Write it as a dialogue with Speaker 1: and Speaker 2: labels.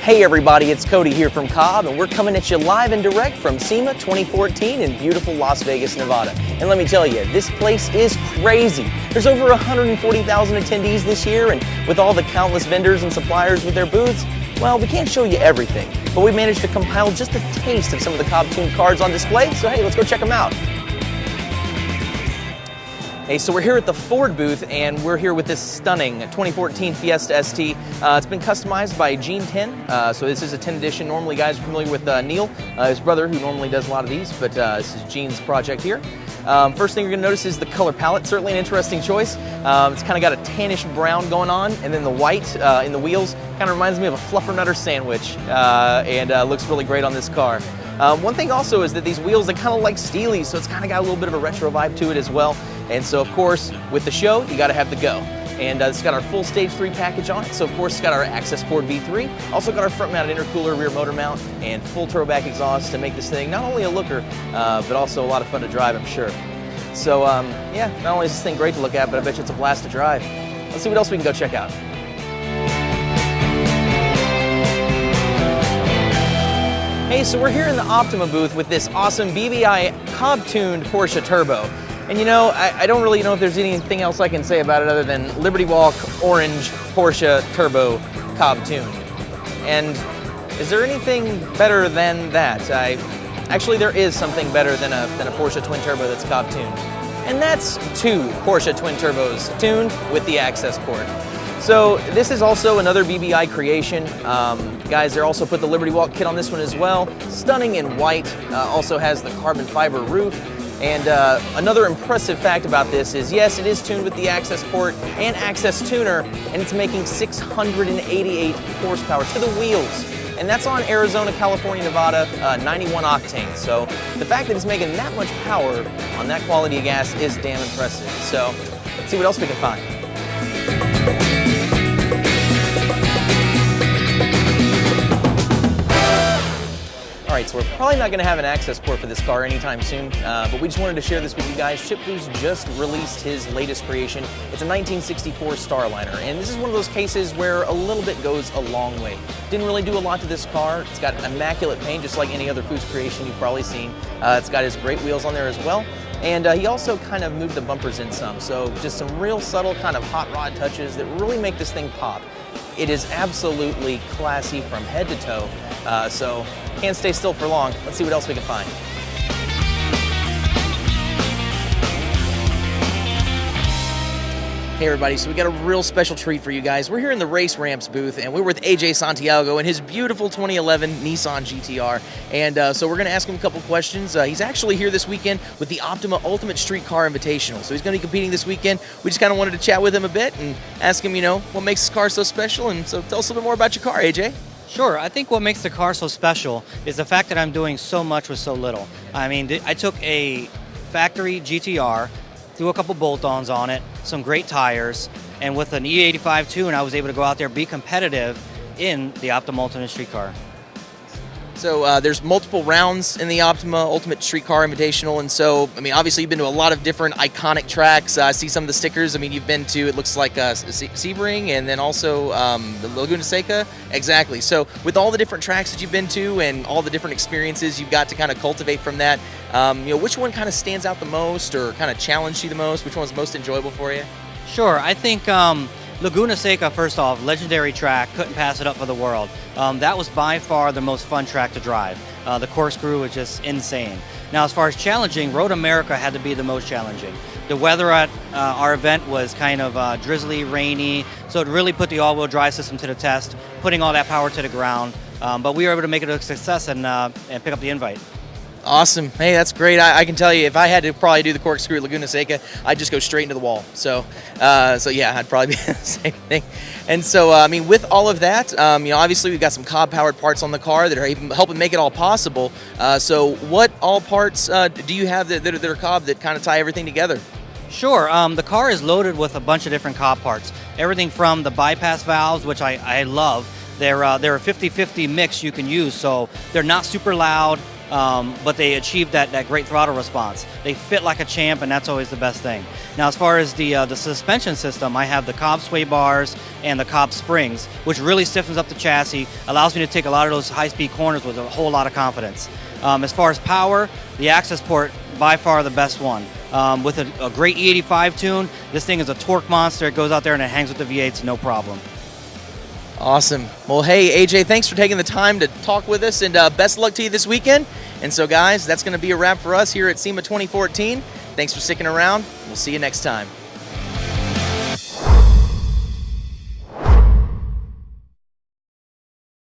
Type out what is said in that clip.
Speaker 1: Hey everybody, it's Cody here from COBB, and we're coming at you live and direct from SEMA 2014 in beautiful Las Vegas, Nevada. And let me tell you, this place is crazy. There's over 140,000 attendees this year, and with all the countless vendors and suppliers with their booths, well, we can't show you everything, but we managed to compile just a taste of some of the COBB tuned cars on display, so hey, let's go check them out. Hey, so we're here at the Ford booth, and we're here with this stunning 2014 Fiesta ST. It's been customized by Gene 10, so this is a 10 edition. Normally, guys are familiar with Neil, his brother, who normally does a lot of these, but this is Gene's project here. First thing you're going to notice is the color palette. Certainly an interesting choice. It's kind of got a tannish brown going on, and then the white in the wheels kind of reminds me of a fluffernutter sandwich, and looks really great on this car. One thing also is that these wheels are kind of like steely, so it's kind of got a little bit of a retro vibe to it as well. And so, of course, with the show, you got to have the go. And it's got our full Stage 3 package on it. So, of course, it's got our Access Port V3. Also got our front-mounted intercooler, rear motor mount, and full turboback exhaust to make this thing not only a looker, but also a lot of fun to drive, I'm sure. So, yeah, not only is this thing great to look at, but I bet you it's a blast to drive. Let's see what else we can go check out. Hey, so we're here in the Optima booth with this awesome BBI COBB-tuned Porsche Turbo. And you know, I don't really know if there's anything else I can say about it other than Liberty Walk Orange Porsche Turbo COBB-tuned. And is there anything better than that? Actually, there is something better than a Porsche Twin Turbo that's COBB-tuned. And that's two Porsche Twin Turbos tuned with the Access Port. So this is also another BBI creation. Guys, they also put the Liberty Walk kit on this one as well. Stunning in white, also has the carbon fiber roof. And another impressive fact about this is, yes, it is tuned with the Access Port and Access Tuner, and it's making 688 horsepower to the wheels. And that's on Arizona, California, Nevada, 91 octane. So the fact that it's making that much power on that quality of gas is damn impressive. So let's see what else we can find. All right, so we're probably not going to have an Access Port for this car anytime soon, but we just wanted to share this with you guys. Chip Boost just released his latest creation. It's a 1964 Starliner, and this is one of those cases where a little bit goes a long way. Didn't really do a lot to this car. It's got immaculate paint, just like any other Boost creation you've probably seen. It's got his great wheels on there as well. And he also kind of moved the bumpers in some, so just some real subtle kind of hot rod touches that really make this thing pop. It is absolutely classy from head to toe, so can't stay still for long. Let's see what else we can find. Hey everybody, so we got a real special treat for you guys. We're here in the Race Ramps booth, and we're with AJ Santiago and his beautiful 2011 Nissan GTR. And so we're going to ask him a couple questions. He's actually here this weekend with the Optima Ultimate Street Car Invitational. So he's going to be competing this weekend. We just kind of wanted to chat with him a bit and ask him, you know, what makes this car so special. And so tell us a little bit more about your car, AJ.
Speaker 2: Sure. I think what makes the car so special is the fact that I'm doing so much with so little. I mean, I took a factory GTR, threw a couple bolt-ons on it, some great tires, and with an E85 tune, I was able to go out there, be competitive in the Optima Ultimate Street Car.
Speaker 1: So there's multiple rounds in the Optima Ultimate Street Car Invitational, and so, I mean, obviously you've been to a lot of different iconic tracks. I see some of the stickers. I mean, you've been to, it looks like Sebring, and then also the Laguna Seca. Exactly. So with all the different tracks that you've been to and all the different experiences you've got to kind of cultivate from that, you know, which one kind of stands out the most or kind of challenged you the most? Which one's most enjoyable for you?
Speaker 2: Sure. I think Laguna Seca, first off, legendary track, couldn't pass it up for the world. That was by far the most fun track to drive. The corkscrew was just insane. Now, as far as challenging, Road America had to be the most challenging. The weather at our event was kind of drizzly, rainy, so it really put the all-wheel drive system to the test, putting all that power to the ground. But we were able to make it a success and pick up the invite.
Speaker 1: Awesome. Hey, that's great. I can tell you, if I had to probably do the corkscrew at Laguna Seca, I'd just go straight into the wall. So yeah, I'd probably be the same thing. And so, I mean, with all of that, you know, obviously we've got some COBB-powered parts on the car that are even helping make it all possible. So what all parts do you have that are COBB that kind of tie everything together?
Speaker 2: Sure. The car is loaded with a bunch of different COBB parts. Everything from the bypass valves, which I love. They're a 50-50 mix you can use, so they're not super loud. but they achieved that great throttle response. They fit like a champ, and that's always the best thing. Now, as far as the suspension system, I have the COBB sway bars and the COBB springs, which really stiffens up the chassis, allows me to take a lot of those high-speed corners with a whole lot of confidence. As far as power, the access port, by far the best one. With a great E85 tune, this thing is a torque monster. It goes out there and it hangs with the V8s, no problem.
Speaker 1: Awesome. Well, hey, AJ, thanks for taking the time to talk with us, and best of luck to you this weekend. And so, guys, that's going to be a wrap for us here at SEMA 2014. Thanks for sticking around. We'll see you next time.